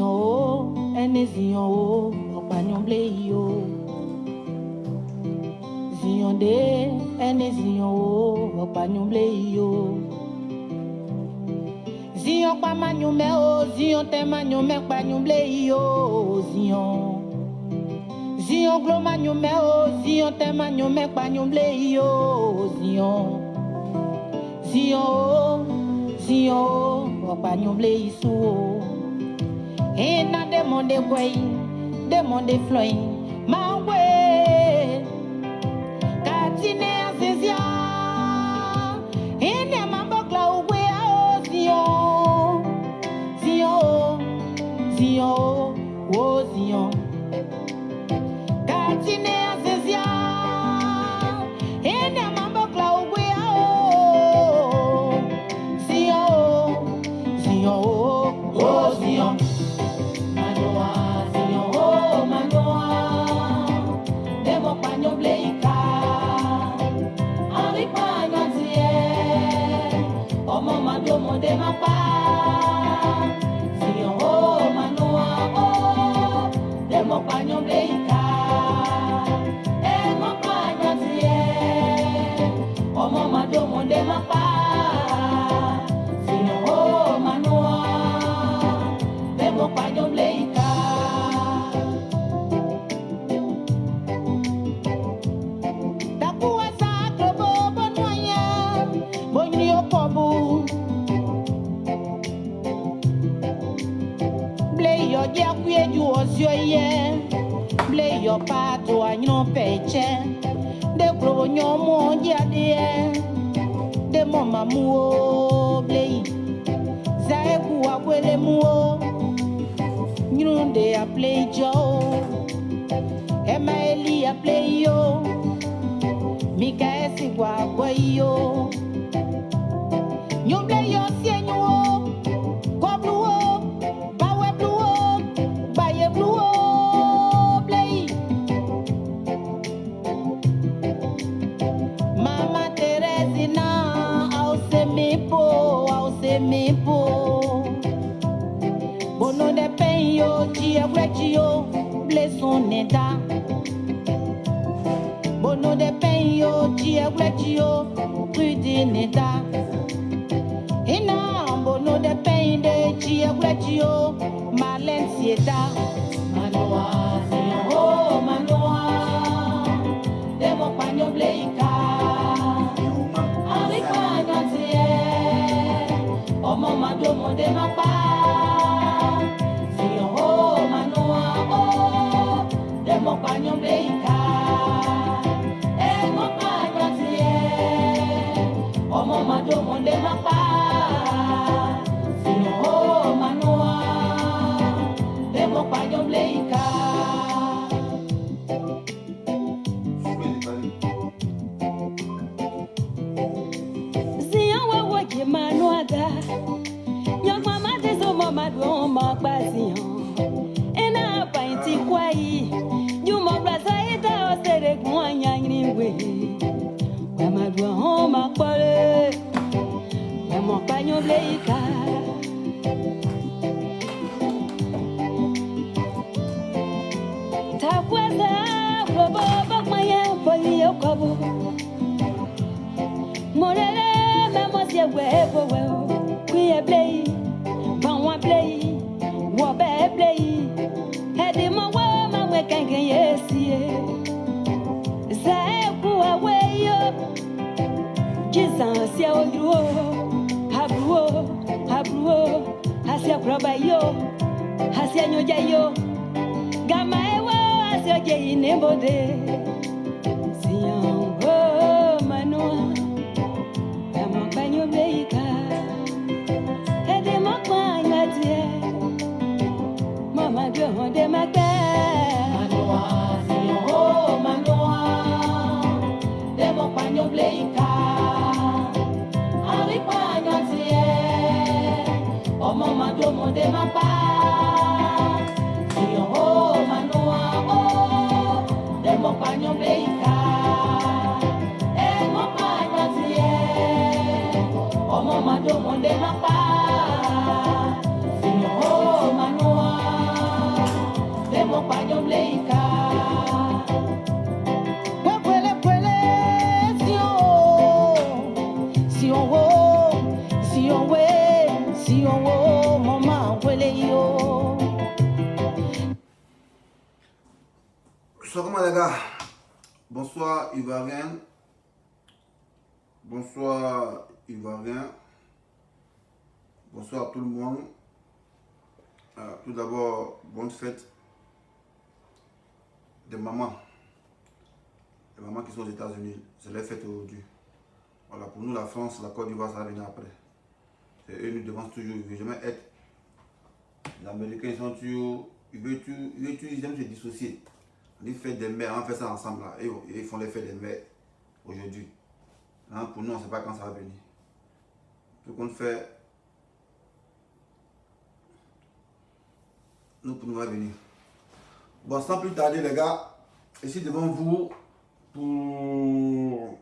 Zion, ene Zion, opagnon ble yo. Zion de, ene Zion, opagnon ble yo. Zion pa magnon me o, Zion te magnon me pagnon ble yo. Zion. Zion glo magnon me o, Zion te magnon me pagnon ble yo. Zion. Zion, Zion, opagnon ble iso. Et na demande way, demande floy, ma way. Katine azizia, et ne mambokla uwe a Zion, Zion, Zion, oh Zion. Katine azizia, et ne mambokla uwe a Zion, Zion, oh Zion. De ma part, Zion oh manoa oh, de mon pagnon bleika, et mon pagnon tie, oh mon mado mon de ma part, Zion oh manoa, de mon pagnon bleika. Takuwa sa klobo bonoya, bonyo pobu. Yo dia kwe ju osyo ye ble yo pato anyo peche de kro nyo mo dia de mo mamu ble za ku akwele mu nyunde a play jo emaeli a play yo mika esi kwa yo nyumble yo sienyo me po bono de pen yo dia yo bless on eta bono de pen yo dia yo prudi neta ina bono de pen de dia yo malensieta manoa oh manoa de mo panyo bleika Mon de ma part, Zion oh manoa oh, de mon pagnon bleika, et mon pagnon tie, oh mon mado mon de ma part, Zion oh manoa, de mon pagnon bleika. Zion wa wa ke manoa da. Madou ma pasian ena painti kwai jumo brasa ita osere kwanya ngriwe wa madou ma pole wa mo pagnon bleika ta kweza robo bakmaya poli yokobo morele memo sie webo we kwi blei One play, what bad play. Had him a woman we can get yes, Zaku away up. Jesus, ya you habru, hasia probayo, hasia nyojayo. Gama ewa, hasia jay nebode. Sian, oh, manoa, come on, can you make Mama go de ma manoa Zion oh manoa de mon pagnon bleika ari pagnon tie oh mama do mon de ma part Zion oh manoa oh de mon pagnon bleika et mon pagnon tie oh mama do mon de ma part Zion oh manoa mleika. Bonsoir comment les gars, bonsoir Ivoirien, bonsoir Ivoirien, bonsoir à tout le monde. Tout d'abord, bonne fête des mamans, les mamans qui sont aux États-Unis, c'est leur fête aujourd'hui. Voilà, pour nous la France, la Côte d'Ivoire, ça va venir après. C'est eux nous devancent toujours, ils ne veulent jamais être. Les Américains ils sont toujours, ils aiment se dissocier. Les fêtes des mères, on fait ça ensemble là. Ils font les fêtes des mères aujourd'hui. Pour nous, on ne sait pas quand ça va venir. Ce qu'on fait, nous pour nous va venir. Bon, sans plus tarder les gars, ici devant vous pour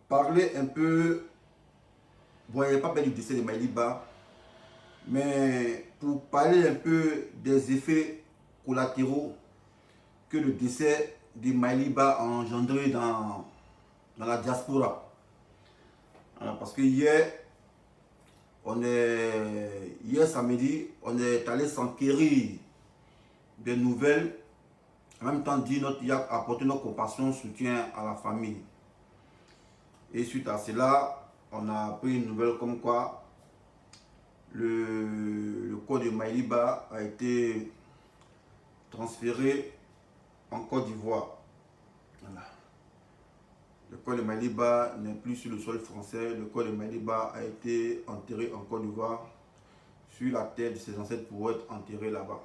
parler un peu. Bon, il n'y a pas du décès de Maïliba. Mais pour parler un peu des effets collatéraux que le décès de Maïliba a engendré dans la diaspora. Alors, parce que hier samedi, on est allé s'enquérir des nouvelles, en même temps dire apporter notre compassion, soutien à la famille. Et suite à cela, on a appris une nouvelle comme quoi le corps de Maïliba a été transféré en Côte d'Ivoire. Voilà. Le corps de Maïliba n'est plus sur le sol français. Le corps de Maïliba a été enterré en Côte d'Ivoire, sur la terre de ses ancêtres pour être enterré là-bas.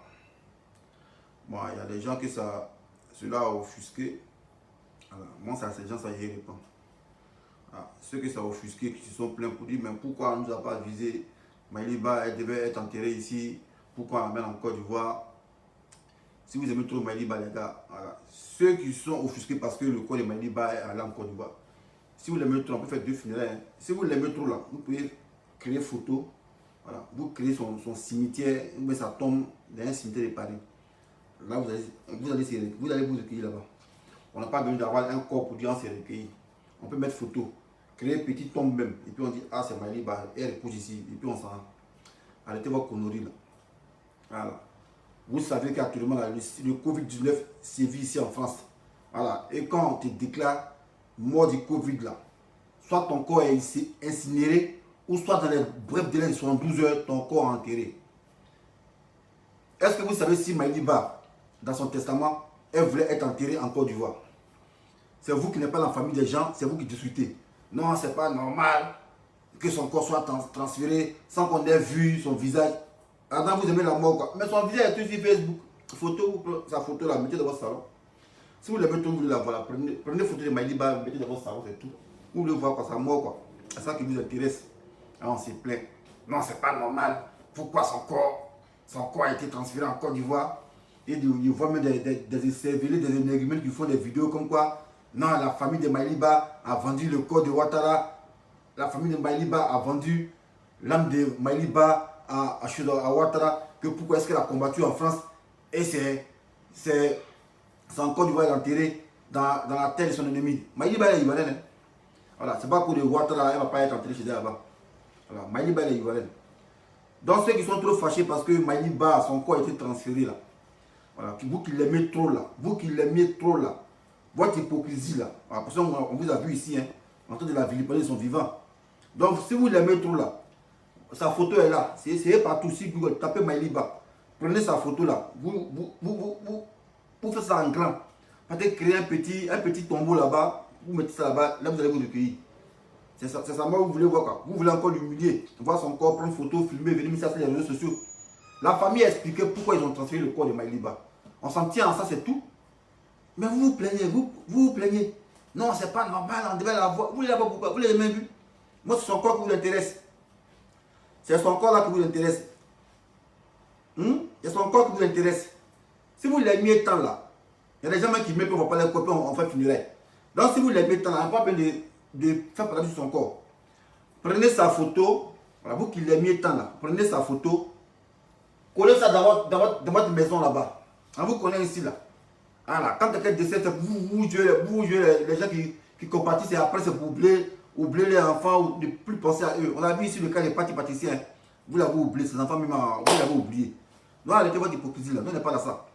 Bon, il y a des gens que cela a offusqué. Voilà. Moi, ces gens, ça y répond. Voilà. Ceux que ça a offusqué, qui se sont plaints pour dire, mais pourquoi on ne nous a pas avisé? Maïliba, elle devait être enterrée ici. Pourquoi on l'amène en Côte d'Ivoire? Si vous aimez trop Maïliba, les gars, voilà. Ceux qui sont offusqués parce que le corps de Maïliba est allé en Côte d'Ivoire. Si vous l'aimez trop, on peut faire 2 funérailles. Hein. Si vous l'aimez trop, là, vous pouvez créer photo. Voilà. Vous créez son cimetière, vous mettez sa tombe dans un cimetière de Paris. Là, vous allez vous recueillir là-bas. On n'a pas besoin d'avoir un corps pour dire on s'est recueilli. On peut mettre photo. Créer une petite tombe même. Et puis on dit, ah c'est Maïliba, elle repose ici. Et puis on s'en va. Arrêtez votre connerie là. Voilà. Vous savez qu'actuellement le Covid-19 sévit ici en France. Voilà. Et quand on te déclare mort du Covid là, soit ton corps est incinéré, ou soit dans les brefs délais de 72 heures, ton corps est enterré. Est-ce que vous savez si Maïliba, dans son testament, elle voulait être enterrée en Côte d'Ivoire? C'est vous qui n'êtes pas dans la famille des gens, c'est vous qui discutez. Non, c'est pas normal que son corps soit transféré sans qu'on ait vu son visage. Attends, vous aimez la mort quoi. Mais son visage est tout sur Facebook. Sa photo là, mettez dans votre salon. Si vous l'aimez tout, vous voulez la voir. Prenez photo de Maïliba, mettez dans votre salon, c'est tout. Vous voulez voir quoi, sa mort quoi. C'est ça qui vous intéresse. Alors on s'est plaint. Non, c'est pas normal. Pourquoi son corps a été transféré en Côte d'Ivoire? Et ils voient même des cervelés, des énergumènes qui font des vidéos comme quoi. Non, la famille de Maïliba a vendu le corps de Ouattara. La famille de Maïliba a vendu l'âme de Maïliba à Ouattara. Que pourquoi est-ce qu'elle a combattu en France? Et c'est en Côte d'Ivoire enterré dans la terre de son ennemi. Maïliba est ivoirienne. Hein? Voilà, c'est pas pour de Ouattara, elle ne va pas être enterrée chez elle là-bas. Voilà, Maïliba est ivoirienne. Donc ceux qui sont trop fâchés parce que Maïliba, son corps a été transféré là. Voilà, vous qui l'aimez trop là. Votre hypocrisie là, parce qu'on vous a vu ici, hein, en train de la vilipender de son vivant. Donc si vous l'aimez trop là, sa photo est là, c'est partout. Si vous tapez Maïliba, prenez sa photo là, vous faites ça en grand. Peut-être créer un petit tombeau là-bas, vous mettez ça là-bas, là vous allez vous recueillir. C'est ça moi vous voulez voir quoi. Vous voulez encore l'humilier, voir son corps, prendre photo, filmer, venir mettre ça sur les réseaux sociaux. La famille a expliqué pourquoi ils ont transféré le corps de Maïliba. On s'en tient à ça, c'est tout. Mais vous vous plaignez, vous plaignez. Non, c'est pas normal, on devait la voir. Vous ne l'avez pas pourquoi? Vous l'avez même vu? Moi, c'est son corps qui vous intéresse. C'est son corps là qui vous intéresse. C'est son corps qui vous intéresse. Si vous l'aimiez tant là, il y a des gens qui ne vont pas les copier, on fait funérailles. Donc, si vous l'aimez tant là, on n'a pas besoin de faire parler sur son corps. Prenez sa photo, voilà, vous qui l'aimiez tant là, prenez sa photo, collez ça dans votre maison là-bas. On vous connaît ici là. Voilà. Quand quelqu'un décède, vous jouez les gens qui compatissent et après c'est pour oublier les enfants ou ne plus penser à eux. On a vu ici le cas des pâtissiers. Vous l'avez oublié, ces enfants même, vous l'avez oublié. Non, arrêtez votre hypocrisie là. Non, n'est pas là ça.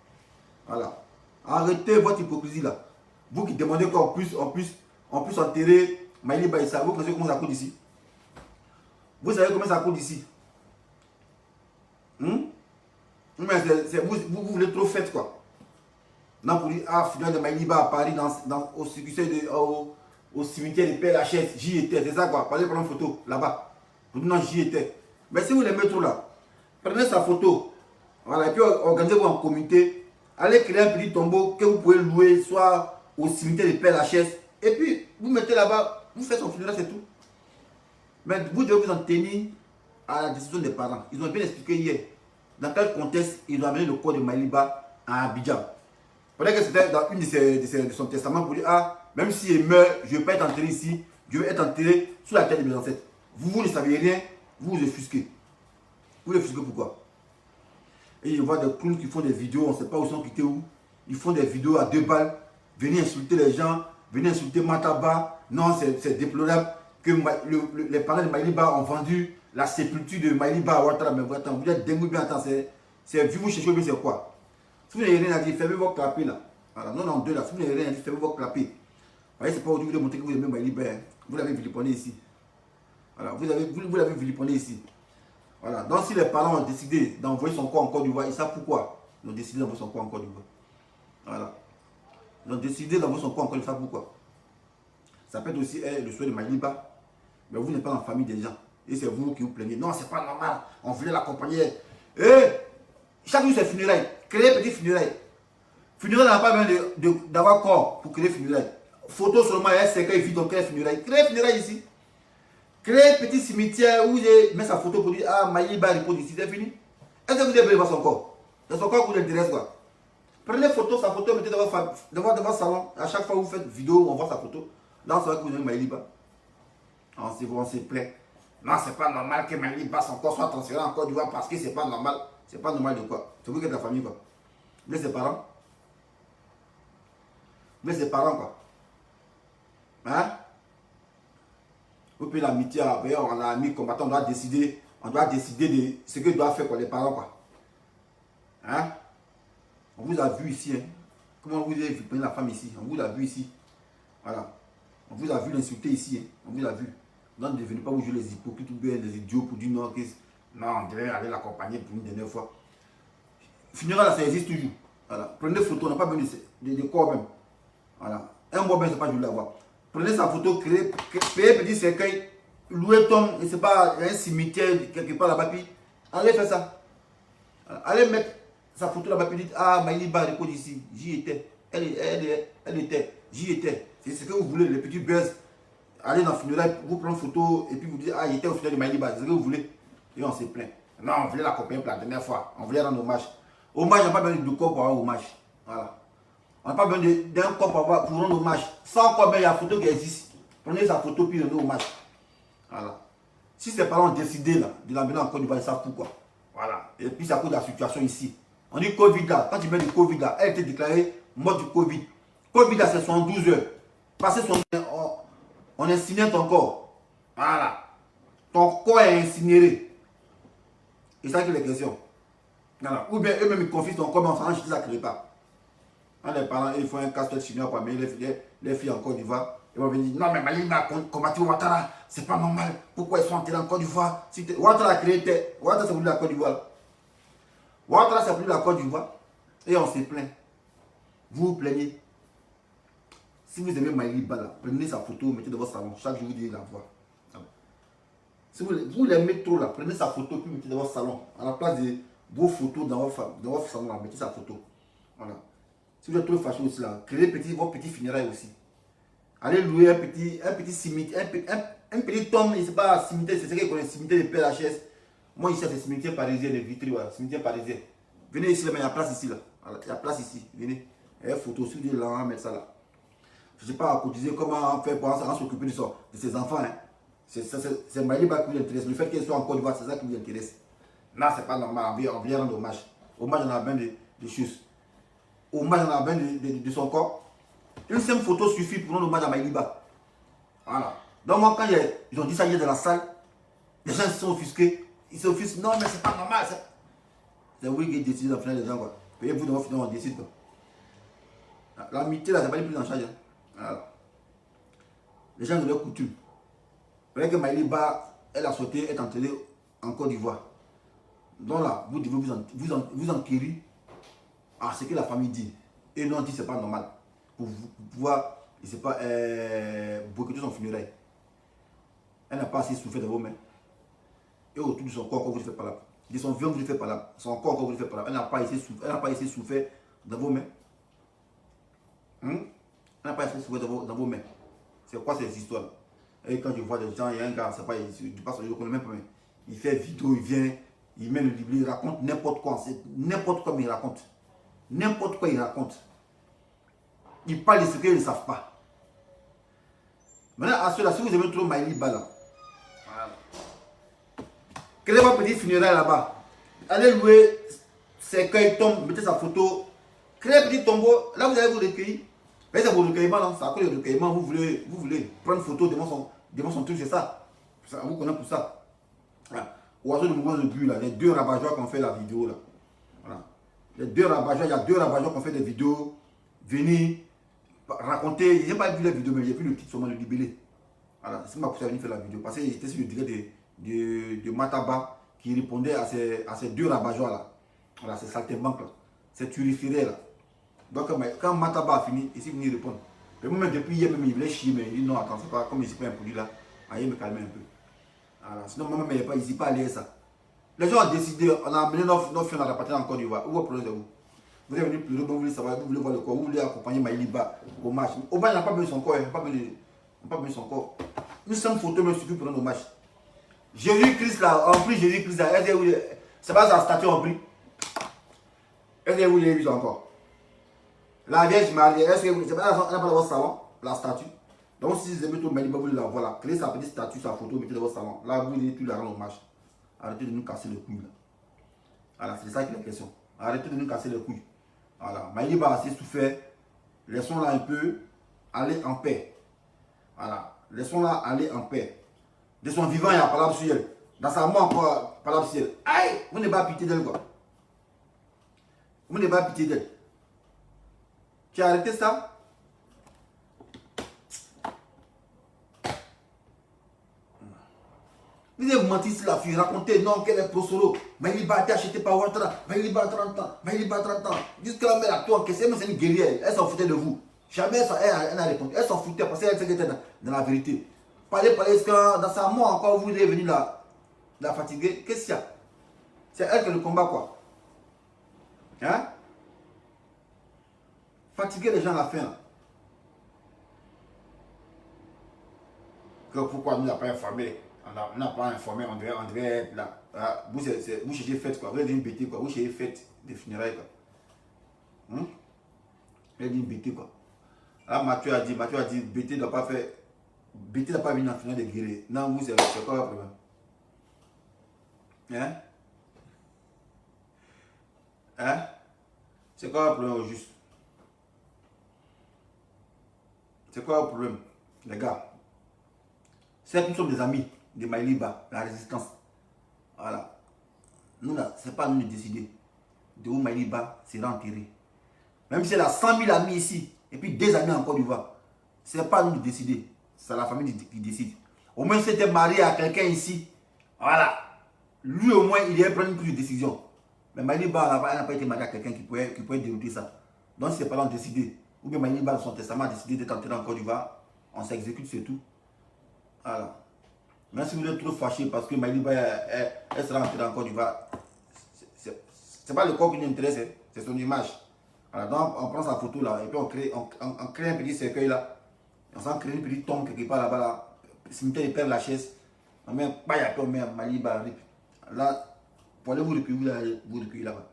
Voilà. Arrêtez votre hypocrisie là. Vous qui demandez qu'en plus enterrer Maïli Baïssa, vous savez comment ça coûte ici? Vous savez comment ça coûte ici? Mais vous voulez trop faire quoi? Non, pour dire, final de Maïliba à Paris, au cimetière de Père Lachaise, j'y étais, c'est ça quoi? Parlez pour une photo là-bas. Non, j'y étais. Mais si vous l'aimez trop là, prenez sa photo, voilà, et puis organisez-vous en comité, allez créer un petit tombeau que vous pouvez louer, soit au cimetière de Père Lachaise, et puis vous mettez là-bas, vous faites son funéraire, c'est tout. Mais vous devez vous en tenir à la décision des parents. Ils ont bien expliqué hier dans quel contexte ils ont amené le corps de Maïliba à Abidjan. Peut-être que c'était dans une de son testament pour dire, même s'il meurt, je ne vais pas être enterré ici, je vais être enterré sous la tête de mes ancêtres. Vous ne savez rien, vous vous offusquez. Vous vous offusquez pourquoi? Et je vois des clowns qui font des vidéos, on ne sait pas où ils sont quittés où. Ils font des vidéos à 2 balles, venir insulter les gens, venir insulter Mataba. Non, c'est déplorable que les parents de Maïliba ont vendu la sépulture de Maïliba à Ouattara. Mais attends, vous êtes dingue, bien attends, c'est vous cherchez, mais c'est quoi? Si vous n'avez rien à dire, fermez votre clapet là. Voilà, non, non, deux là. Si vous n'avez rien à dire, fermez votre clapet. Vous voyez, c'est pas aujourd'hui que vous voulez montrer que vous aimez Maïliba. Vous l'avez vilipendé ici. Voilà, vous l'avez vilipendé ici. Voilà, donc si les parents ont décidé d'envoyer son corps en Côte d'Ivoire, ils savent pourquoi. Ils ont décidé d'envoyer son corps en Côte d'Ivoire. Voilà. Ils ont décidé d'envoyer son corps en Côte d'Ivoire, pourquoi. Ça peut être aussi le souhait de Maïliba. Mais vous n'êtes pas en famille des gens. Et c'est vous qui vous plaignez. Non, c'est pas normal. On voulait l'accompagner. Chaque jour c'est funérailles. Créer petit funérailles. Funérailles n'a pas besoin d'avoir corps pour créer funérailles. Photo seulement, c'est quand il vit donc créer funérailles. Créer funérailles ici. Créer petit cimetière où il met sa photo pour dire Maïliba repose ici, c'est fini. Est-ce que vous devez voir son corps? C'est son corps qui vous intéresse quoi. Prenez photo, sa photo, mettez devant votre salon. À chaque fois que vous faites vidéo, on voit sa photo. Là, on saura que vous aimez Maïliba. On se plaît. Non, c'est pas normal que Maïliba, son corps soit transféré en Côte d'Ivoire parce que c'est pas normal. C'est pas normal de quoi? C'est vous qui êtes la famille quoi. Vous êtes ses parents? Vous êtes ses parents quoi. Hein? Vous payez l'amitié, on a ami combattant, on doit décider de ce que doivent faire quoi, les parents quoi. Hein? On vous a vu ici, hein. Comment vous avez pris la femme ici? On vous a vu ici. Voilà. On vous a vu l'insulter ici, hein. On vous a vu. Donc ne venez pas vous jouer les hypocrites ou bien les idiots pour dire non, non, on devait aller l'accompagner pour une dernière fois. Funérailles là, ça existe toujours. Voilà. Prenez des photos, on n'a pas besoin de corps même. Voilà. Un mois même, c'est pas joli à voir. Prenez sa photo, créez un petit cercueil, louez tombe, et c'est pas un cimetière quelque part là-bas, puis allez faire ça. Voilà. Allez mettre sa photo là-bas, puis dites, Maïliba repose ici, j'y étais. Elle était, j'y étais. C'est ce que vous voulez, les petits buzz. Allez dans le funérail, vous prenez une photo, et puis vous dites, il était au funérail de Maïliba, c'est ce que vous voulez. Et on se plaint. Non, on voulait l'accompagner pour la dernière fois, on voulait rendre hommage. Hommage, on n'a pas besoin de corps pour avoir hommage. Voilà. On n'a pas besoin d'un corps pour rendre hommage. Sans corps, il y a une photo qui existe. Prenez sa photo puis rendez hommage. Voilà. Si ses parents ont décidé là, de l'amener en Côte d'Ivoire, ils savent pourquoi. Voilà. Et puis c'est à cause de la situation ici. On dit Covid là, quand tu mets du Covid là, elle était déclarée morte du Covid. Covid là, c'est 72 heures. Passé on incinère ton corps. Voilà. Ton corps est incinéré. Et ça qui est la question. Voilà. Ou bien eux-mêmes ils confient ton corps, mais on s'en ça ne crée pas. Quand les parents ils font un casse-tête chinois pour amener les filles en Côte d'Ivoire, ils vont venir dire non mais Maïliba a combattu Ouattara, c'est pas normal. Pourquoi ils sont enterrés en Côte d'Ivoire? Ouattara a créé Ouattara c'est voulu la Côte d'Ivoire. Ouattara c'est voulu la Côte d'Ivoire. Et on se plaint. Vous vous plaignez. Si vous aimez Maïliba là, prenez sa photo, mettez dans votre salon. Chaque jour vous devez la voir. Si vous l'aimez trop là, prenez sa photo puis mettez dans votre salon. À la place de vos photos dans votre salon là, mettez sa photo. Voilà. Si vous êtes trop fâché aussi là, créez vos petits funérailles aussi. Allez louer un petit cimetière, un petit tombe, c'est pas un cimetière, c'est ce qu'on connaît, cimetière de Père Lachaise. Moi ici c'est cimetière parisien de Vitry, voilà, cimetière parisien. Venez ici là, mais il y a place ici là. Voilà, il y a place ici, venez. Et une photo, si vous voulez là, on va mettre ça là. Je ne sais pas à cotiser comment faire pour s'occuper de ses enfants. Hein. C'est Maïliba qui vous intéresse. Le fait qu'elle soit en Côte d'Ivoire, c'est ça qui vous intéresse. Non, c'est pas normal, on vient rendre hommage. Hommage, on a bien des choses. Hommage, on a bien de son corps. Une simple photo suffit pour rendre hommage à Maïliba. Voilà. Donc moi, quand ils ont dit ça hier dans la salle, les gens se sont offusqués. Ils se offusquent. Non, mais c'est pas normal. C'est vous qui décidez d'en finir les gens, quoi. Payez-vous dans on décide, quoi. L'amitié, là, c'est pas les plus en charge. Hein. Voilà. Les gens de leur coutume. Vous voyez que Maïliba, elle a souhaité être enterrée en Côte d'Ivoire. Donc là, vous devez vous enquérir à ce que la famille dit. Et non, dit c'est pas normal. Pour pouvoir, je sais pas, boycotter son funérail. Elle n'a pas assez souffert de vos mains. Et autour de son corps, encore vous ne faites pas là. De son viande, vous ne faites pas là. Son corps, encore vous ne faites pas là. Elle n'a pas assez souffert dans vos mains. Elle n'a pas assez souffert dans vos mains. C'est quoi ces histoires? Et quand je vois des gens, il y a un gars, c'est pas, je passe, je le connais même pas, mais il fait vidéo, il vient, il met le livre, il raconte n'importe quoi. N'importe quoi, mais il raconte. N'importe quoi, il raconte. Il parle de ce qu'ils ne savent pas. Maintenant, à ceux-là, si vous aimez trop Maïliba là, voilà. Quel est votre petit funérail là-bas? Allez louer ses cueils tombent, mettez sa photo. Créez un petit tombeau. Là, vous allez vous recueillir. Mais c'est vos recueillements, non? C'est à cause du recueillement. Vous voulez prendre photo devant son truc, c'est ça. On vous connaît pour ça. Voilà. Oiseau de mouvement de but, là, les deux rabat-joueurs qui ont fait la vidéo là. Voilà. Les deux rabat-joueurs, il y a deux rabat-joueurs qui ont fait des vidéos. Venez raconter. Je n'ai pas vu la vidéo, mais j'ai vu le titre sur le libellé. Voilà, c'est moi qui suis venu faire la vidéo. Parce que j'étais sur le direct de Mataba qui répondait à ces deux rabat-joueurs là. Voilà, c'est saltimbanque là. C'est turiféré là. Donc quand Mataba a fini, ici il venu répondre. Mais moi-même depuis hier, même, il voulait chier, mais il dit non, attends, c'est pas comme il ne s'est pas imposé là. Il me calmer un peu. Voilà, sinon moi-même, il n'y a pas aller ça. Les gens ont décidé, on a amené nos filles à repartir en Côte d'Ivoire. Où est le problème de vous? Vous êtes venu pleurer, vous voulez savoir, vous voulez voir le corps, vous voulez accompagner Maïliba au match. Au match, il n'a pas besoin de son corps, il n'a pas besoin de son corps. Une simple photo me suffit pour rendre hommage. Jésus-Christ là, en plus Jésus-Christ là, c'est pas sa statue en prix. Est-ce que vous l'avez vu encore? La Vierge Marie, est-ce que vous n'avez pas dans votre salon, la statue? Donc si vous aimez tout Maïliba, vous la voilà. Créez sa petite statue, sa photo, mettez dans votre salon. Là, vous voulez tout la rendre hommage. Arrêtez de nous casser le couilles là. Voilà, c'est ça qui est la question. Arrêtez de nous casser les couilles. Voilà, Maïliba a assez souffert. Laissons-la un peu aller en paix. Voilà, laissons-la aller en paix. De son vivant, il y a parole sur elle. Dans sa mort, encore, parole sur elle. Aïe, vous n'avez pas pitié d'elle, quoi. Vous n'avez pas pitié d'elle. Tu as arrêté ça? Vous avez menti sur la fille, raconté non qu'elle est prosoro. Maïliba a été achetée par Ouattara. Maïliba a 30 ans. Maïliba a 30 ans. Jusqu'à la mère a tout encaissé, mais c'est une guerrière. Elle s'en foutait de vous. Jamais elle a répondu. Elle s'en foutait parce qu'elle était dans la vérité. Parlez, est-ce que dans sa mort encore vous êtes venu la fatiguer? Qu'est-ce qu'il y a? C'est elle qui le combat quoi. Hein? Fatiguer les gens à la fin. Que pourquoi nous n'a pas informé? On n'a pas informé, on devait être là. Vous cherchez fête quoi. Vous avez dit une bêtise quoi. Vous cherchez fête de funérailles quoi. Vous avez dit une bêtise quoi. Là Mathieu a dit, bêtise n'a pas fait. Bêtise n'a pas venu en finale de guérir. Non, vous c'est quoi le problème? Hein? Hein? C'est quoi le problème au juste? C'est quoi le problème? Les gars. C'est nous sommes des amis de Maïliba, la résistance. Voilà. Nous là, c'est pas à nous de décider de où Maïliba sera enterré. Même si elle a 100 000 amis ici, et puis des amis en Côte d'Ivoire, c'est pas à nous de décider. C'est la famille qui décide. Au moins, si était marié à quelqu'un ici, voilà. Lui au moins, il irait prendre une prise de décision. Mais Maïliba, elle n'a pas été mariée à quelqu'un qui pourrait dérouter ça. Donc, si c'est pas à nous de décider, ou bien Maïliba, dans son testament, a décidé d'être enterré en Côte d'Ivoire, on s'exécute, c'est tout. Voilà. Même si vous êtes trop fâché parce que Maïliba elle sera entrée en Côte d'Ivoire, c'est pas le corps qui nous intéresse, c'est son image. Voilà, donc on prend sa photo là et puis on crée un petit cercueil là. On s'en crée une petite tombe quelque part là-bas là. Cimetière de Père Lachaise. On met un paille à on met un Maïliba. Là, pour aller vous recueillir là-bas.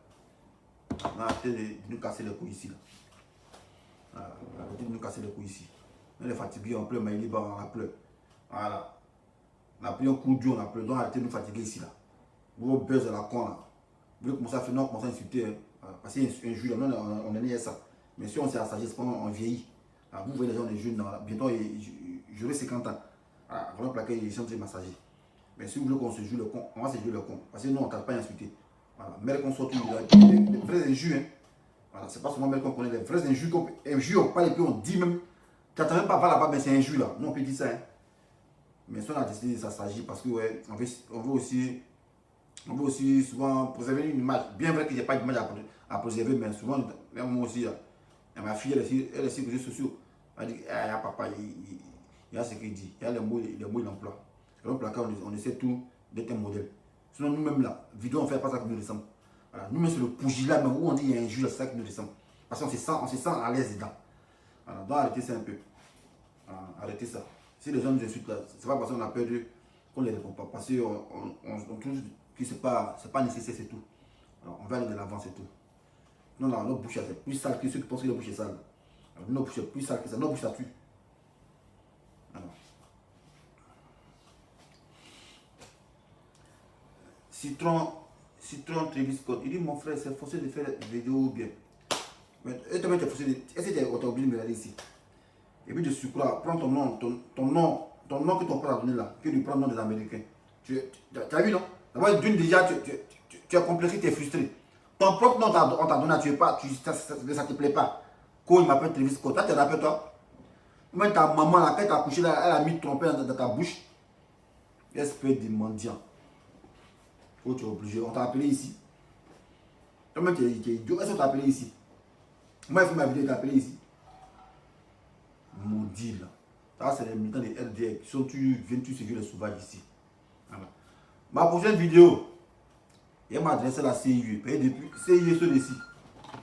Arrêtez de nous casser les couilles ici là. Arrêtez de nous casser les couilles ici. On est fatigué, on pleure Maïliba, on pleure. Voilà. On a pris un coup dur, on a pleuré, donc arrêtez de nous fatiguer ici là. Gros buzz à la con là. Vous voulez commencer à faire, non, commencer à insulter. Hein. Voilà. Parce qu'il y a un juge là, non, on est né à ça. Mais si on s'est assagé, c'est pas on vieillit. Alors, vous voyez les gens, les jeunes, bientôt j'aurai 50 ans. Voilà, vraiment plaqué, ils sont en train de massager. Mais si vous voulez qu'on se joue le con, on va se jouer le con. Parce que nous, on ne t'a pas insulté. Voilà. Mais qu'on soit tous les vrais injures. Hein. Voilà, c'est pas seulement qu'on connaît les vrais injures. Injures, on parle et puis on dit même. Tu n'attends même pas là-bas, mais c'est injure là. Nous, on peut dire ça. Hein. Mais si on a décidé de s'assagir parce que, ouais, on veut aussi souvent préserver une image. Bien vrai qu'il n'y a pas d'image à préserver, mais souvent, même moi aussi, ma fille, elle est sur les réseaux sociaux. Elle dit, ah, papa, il y a ce qu'il dit, il y a les mots il emploie. Et donc, là, on essaie tout d'être un modèle. Sinon, nous-mêmes, là, vidéo, on ne fait pas ça qui nous ressemble. Voilà. Nous-mêmes, c'est le pougie là, mais où on dit il y a un juge, c'est ça qui nous ressemble. Parce qu'on se sent à l'aise dedans. Voilà. Donc, arrêtez ça un peu. Voilà. Arrêtez ça. Si les gens nous insultent là, c'est pas parce qu'on a peur qu'on ne les répond pas. Parce qu'on trouve que c'est pas nécessaire, c'est tout. Alors, on va aller de l'avant, c'est tout. Non, non, notre bouche c'est plus sale que ceux qui pensent que la bouche est sale. Alors, notre bouche est plus sale que ça. Notre bouche ça tue. Alors. Citron Travis Scott. Il dit mon frère, c'est forcé de faire des vidéos bien. Mais toi, tu es forcé de. Est-ce que tu as oublié de me regarder ici? Et puis de surcroît, prends ton nom que ton père a donné là, que tu prends le nom des Américains. Tu as vu, non? D'abord, d'une déjà, tu as complexé, tu es frustré. Ton propre nom, on t'a donné, tu es pas, ça ne te plaît pas. Quand il m'appelle Travis Scott, tu te rappelles toi? Même ta maman, là, quand elle t'a accouché, là, elle a mis ton père dans ta bouche. Espèce de mendiant. Oh, tu es obligé, on t'a appelé ici. Toi-même, tu es idiot. Est-ce qu'on t'a appelé ici? Moi, il faut ma vidéo, il t'a appelé ici. Maudit là. Ça, c'est les militants des LDR qui sont viennent tous suivre les sauvages ici. Voilà. Ma prochaine vidéo, il m'a adressé à la CIE. Et depuis, CIE sont ici.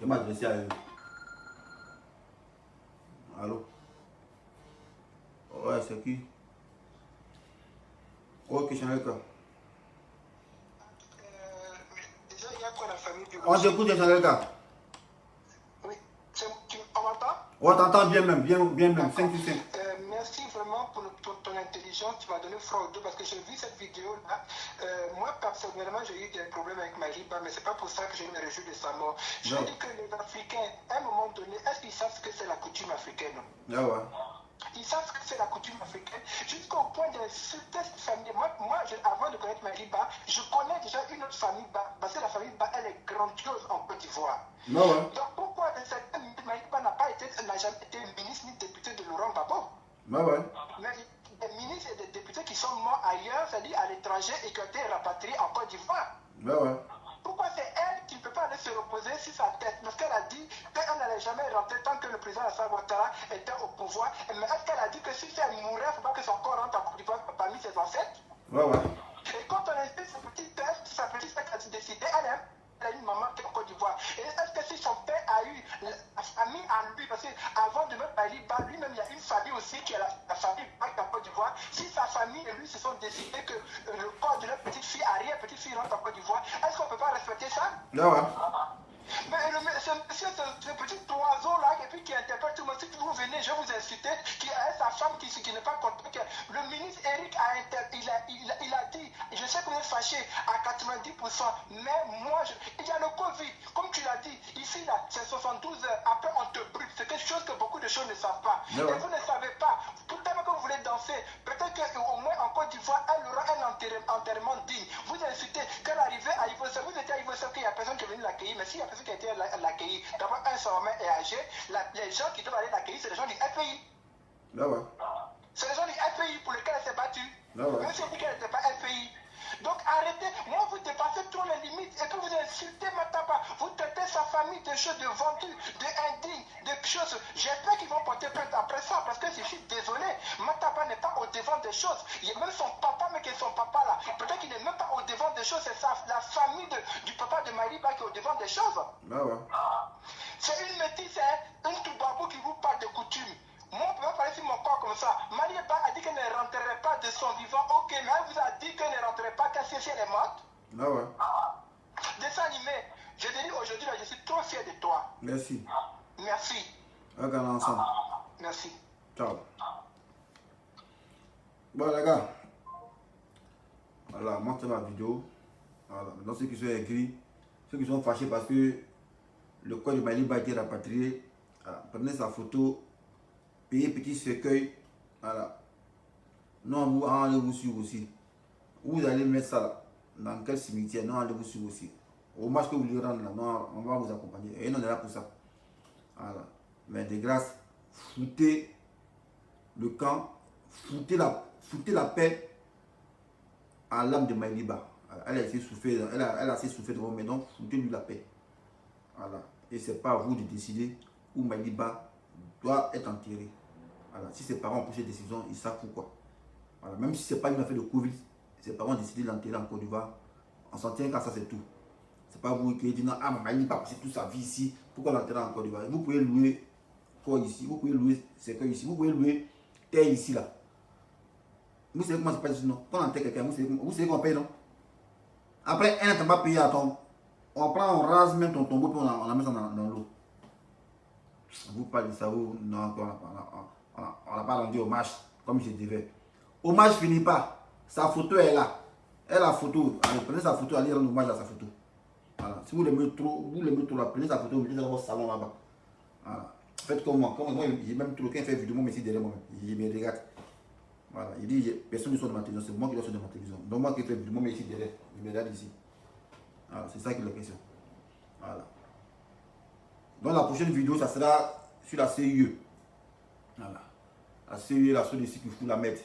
Il m'a adressé à eux. Allô? Ouais, c'est qui? Ok, Chanelka. Déjà, il y a quoi la famille du On t'écoute, Chanelka. Oui, on m'entend? On t'entend bien même, bien même. 5 sur 5. Merci vraiment pour ton intelligence. Tu m'as donné froid parce que j'ai vu cette vidéo-là. Moi, personnellement, j'ai eu des problèmes avec Mariba, mais c'est pas pour ça que je me réjouis de sa mort. Je dis que les Africains, à un moment donné, est-ce qu'ils savent ce que c'est la coutume africaine? Ah ouais. Ils savent ce que c'est la coutume africaine, jusqu'au point de cette famille. Moi avant de connaître Mariba, je connais déjà une autre famille, parce que la famille elle est grandiose en Côte d'Ivoire. Ah ouais. Donc pourquoi Mariba n'a jamais été ministre ni député de Laurent Gbagbo? Ah ouais. Mais des ministres et des députés qui sont morts ailleurs, c'est-à-dire à l'étranger et qui ont été rapatriés en Côte d'Ivoire. Ah ouais. Pourquoi c'est elle qui ne peut pas aller se reposer sur sa tête? Parce qu'elle a dit qu'elle n'allait jamais rentrer tant que le président Alassane Ouattara était au pouvoir. Mais est-ce qu'elle a dit que si elle mourait, il ne faut pas que son corps rentre en Côte d'Ivoire parmi ses ancêtres? Ouais, ouais. Et quand on a été sa petite tête qui a décidé, elle a une maman qui est en Côte d'Ivoire. Et est-ce que si son père a eu la famille à lui, parce qu'avant de mettre Mariba, lui-même, il y a une famille aussi qui est la famille en Côte d'Ivoire. Si sa famille et lui se sont décidés que le corps de leur petite fille, arrière-petite-fille rentre en Côte d'Ivoire, est-ce qu'on ne peut pas respecter ça? Ah ouais. Mais ce petit oiseau-là, et puis qui interpelle tout le monde, si vous venez, je vais vous inciter, qui a sa femme qui n'est pas contente, que le ministre Eric il a dit, je sais que vous êtes fâché à 90%, mais moi, il y a le Covid, comme tu l'as dit, ici là, c'est 72 heures, après on te brûle, c'est quelque chose que beaucoup de choses ne savent pas. Et vous ne savez pas, peut-être que vous voulez danser, peut-être qu'au moins en Côte d'Ivoire, elle aura un enterrement digne. Vous incitez qu'elle arrivait à Ivoire, vous étiez à Ivoire, qu'il n'y a personne qui est venu l'accueillir, mais s'il y a personne qui a été l'accueillir, d'abord son main est âgé, les gens qui doivent aller l'accueillir, c'est les gens du FPI. Ah ouais. C'est les gens du FPI pour lesquels elle s'est battue. Ah ouais. Même si elle dit qu'elle n'était pas FPI. Donc arrêtez, moi vous dépassez trop les limites et que vous insultez Mataba, vous traitez sa famille de choses de vendus, de indignes, de choses. J'espère qu'ils vont porter plainte après ça parce que je suis désolé, Mataba n'est pas au devant des choses. Il y a même son papa, mais qui est son papa là, peut-être qu'il n'est même pas au devant des choses, c'est la famille du papa de Mariba qui est au devant des choses. Ah ouais. C'est une métisse, hein, une toubabou qui vous parle de coutume. Moi, on peut pas parler sur mon corps comme ça. Mariba a dit qu'elle ne rentrerait pas de son vivant. Ok, mais elle vous a dit qu'elle ne rentrerait pas, qu'elle sait si elle est morte. Ah ouais. Dessin animé. Je te dis aujourd'hui, je suis trop fier de toi. Merci. Merci. Regarde ensemble. Merci. Ciao. Bon les gars. Voilà, montrez ma vidéo. Voilà. Maintenant, ceux qui sont aigris, ceux qui sont fâchés parce que le corps de Maliba a été rapatrié, voilà. Prenez sa photo, payez petit cercueil, voilà. Non, allez-vous suivre aussi. Vous allez mettre ça là, dans quel cimetière, non, allez-vous suivre aussi. Au match que vous voulez rendre là, non, on va vous accompagner. Et on est là pour ça. Voilà. Mais de grâce, foutez le camp, foutez la paix à l'âme de Maliba. Elle a assez souffert, elle a assez souffert devant, mais donc foutez-lui la paix. Voilà. Et c'est pas à vous de décider où Maliba doit être enterré. Voilà. Si ses parents ont pris cette décision, ils savent pourquoi. Voilà. Même si ce n'est pas une affaire de Covid, ses parents ont décidé de l'enterrer en Côte d'Ivoire. On s'en tient qu'à ça, c'est tout. C'est pas vous qui dites non, ah, Maliba a passé toute sa vie ici, pourquoi l'enterrer en Côte d'Ivoire? Vous pouvez louer corps ici, vous pouvez louer cercueil ici, vous pouvez louer terre ici là. Vous savez comment ça se passe ici, non? Quand on enterre quelqu'un, vous savez qu'on paye, non? Après, un temps payé à ton. On prend, on rase même ton tombeau, puis on la met ça dans l'eau. Vous parlez de ça, vous, non, on n'a pas rendu hommage comme je devais. Hommage finit pas. Sa photo est là. Elle a photo. Allez, prenez sa photo, allez rendre hommage à sa photo. Voilà. Si vous l'aimez trop, là, prenez sa photo, mettez dans votre salon là-bas. Voilà. Faites comme moi. Comme moi, j'ai même tout le temps fait vidéo, mais ici derrière moi. Il me regarde. Voilà. Il dit, personne ne sort de ma télévision, c'est moi qui dois sortir de ma télévision. Donc moi qui fais vidéo, mais ici derrière. Il me regarde ici. Voilà. C'est ça qui est la question. Voilà. Donc la prochaine vidéo, ça sera sur la CIE. Voilà. La CIE, la seule ici qu'il faut la mettre.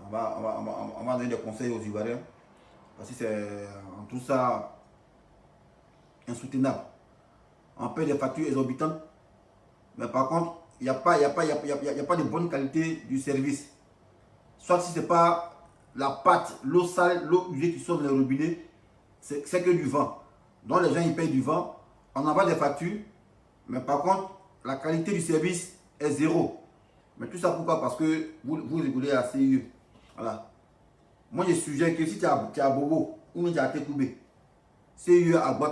Voilà. On va donner des conseils aux Ivoiriens. Parce que c'est en tout ça insoutenable. On paie des factures exorbitantes. Mais par contre, il n'y a pas de bonne qualité du service. Soit si ce n'est pas la pâte, l'eau sale, l'eau usée qui sort dans les robinets, c'est que du vent. Donc les gens ils payent du vent. On envoie des factures, mais par contre, la qualité du service est zéro. Mais tout ça pourquoi? Parce que vous rigolez à CIE. Voilà. Moi, je suggère que si tu as Bobo ou tu as Tekoubé, CIE abat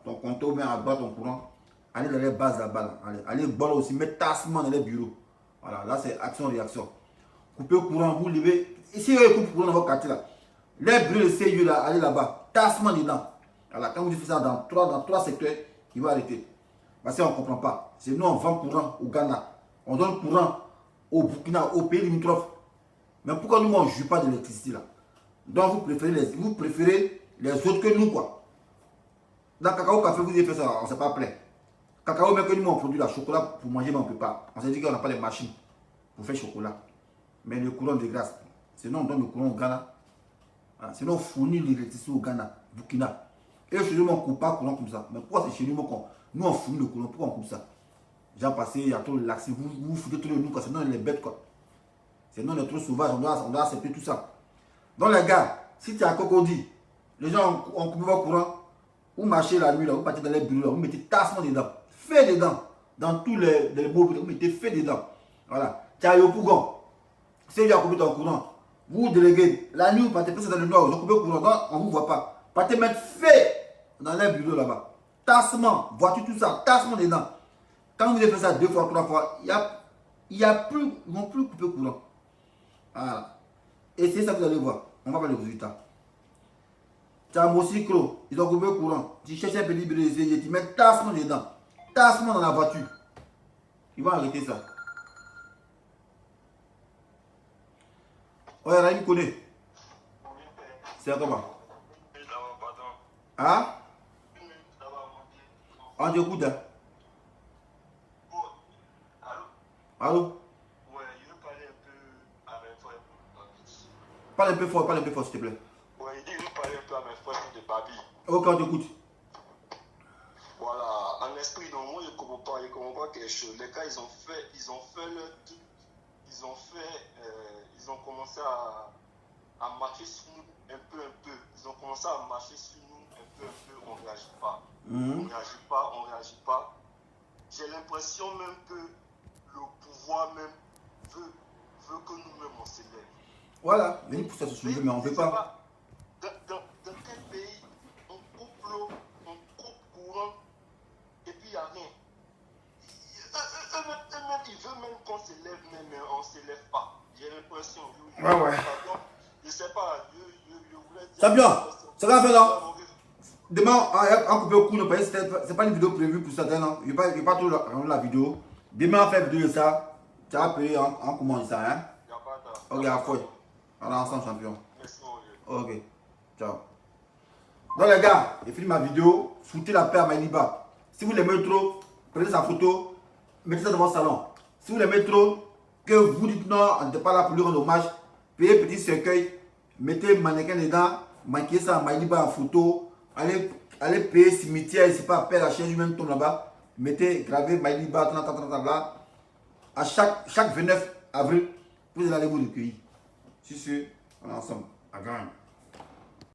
ton compte ou bien abat ton courant, allez dans les bases là-bas. Allez boire aussi, mettre tassement dans les bureaux. Voilà, là c'est action-réaction. Couper le courant, vous levez. Ici, vous coupez le courant dans votre quartier là. Les bureaux de CIE là, allez là-bas. Tassement dedans. Voilà, quand vous faites ça dans trois secteurs, il va arrêter. Parce qu'on ne comprend pas. C'est nous, on vend courant au Ghana. On donne courant au Burkina, au pays limitrophes. Mais pourquoi nous, on ne joue pas de l'électricité là? Donc vous préférez les autres que nous, quoi. Dans Cacao Café, vous avez fait ça, on ne s'est pas plaint. Cacao, même que nous, on produit le chocolat pour manger, mais on ne peut pas. On s'est dit qu'on n'a pas les machines pour faire chocolat. Mais le courant de grâce, sinon on donne le courant au Ghana. Voilà. Sinon on fournit l'électricité au Ghana, Burkina. Et chez nous, on ne coupe pas le courant comme ça. Mais pourquoi c'est chez nous qu'on nous on fournit le courant? Pourquoi on coupe ça? J'ai passé, il y a trop de laxé, vous foutez tout le nous, sinon on est bêtes, quoi. Sinon on est trop sauvage, on doit accepter tout ça. Donc les gars, si tu as Cocody, les gens ont coupé votre courant, vous marchez la nuit, là, vous partez dans les bureaux, là, vous mettez tassement dedans, fait dedans, dans tous les mots, vous mettez fait dedans. Voilà. Tu as Yopougon, si vous avez coupé ton courant, vous déléguez, la nuit, vous partez presque dans le noir, vous avez coupé le courant, donc on ne vous voit pas. Partez mettre fait dans les bureaux là-bas. Tassement, voiture, tout ça, tassement dedans. Quand vous avez fait ça 2 fois, 3 fois, il y a plus, ils ne vont plus couper le courant. Voilà. Et c'est ça que vous allez voir. On va voir les résultats. Tu as Mocyclo, ils ont coupé le courant. Tu cherches un petit brésil, tu mets tassement dedans. Tassement dans la voiture. Ils vont arrêter ça. Ouais, Raïm connaît. C'est comment? Hein? On t'écoute. Allô? Ouais, je veux parler un peu à mes frères. Parle un peu fort, s'il te plaît. Ouais, il dit je veux parler un peu à mes frères de Babi. Ok, on t'écoute. Voilà, en esprit, donc moi je ne comprends pas quelque chose. Les gars, ils ont fait leur truc. Ils ont commencé à marcher sur nous un peu. Ils ont commencé à marcher sur nous un peu. On ne réagit pas. On ne réagit pas. J'ai l'impression même que le pouvoir même veut que nous-mêmes on s'élève. Voilà, venez pour ça se soulever, mais on ne veut pas. Dans quel pays on coupe l'eau, on coupe courant, et puis il n'y a rien. Eux-mêmes, ils veulent même qu'on s'élève, mais on ne s'élève pas. J'ai l'impression. Ouais. Je ne sais pas, je voulais dire. Champion! C'est quoi fait là? Demain, on coupe le coup, c'est pas une vidéo prévue pour certains, non? Il n'y a pas trop la vidéo. Demain, on fait une vidéo de ça. Tu vas payer en comment ça, hein? Ok, à fois. On est ensemble, champion. Merci, mon Dieu. Ok, ciao. Donc les gars, j'ai fini ma vidéo. Foutez la paix à Maïliba. Si vous l'aimez trop, prenez sa photo, mettez ça dans votre salon. Si vous l'aimez trop, que vous dites non, on n'était pas là pour lui rendre hommage, payez petit cercueil, mettez mannequin dedans, maquillez ça à Maïliba en photo, allez payer cimetière, c'est pas Père Lachaise, lui-même tombe là-bas, mettez, gravez Maïliba, là. À chaque 29 avril, vous allez vous recueillir. Si c'est, on est ensemble, à gagne.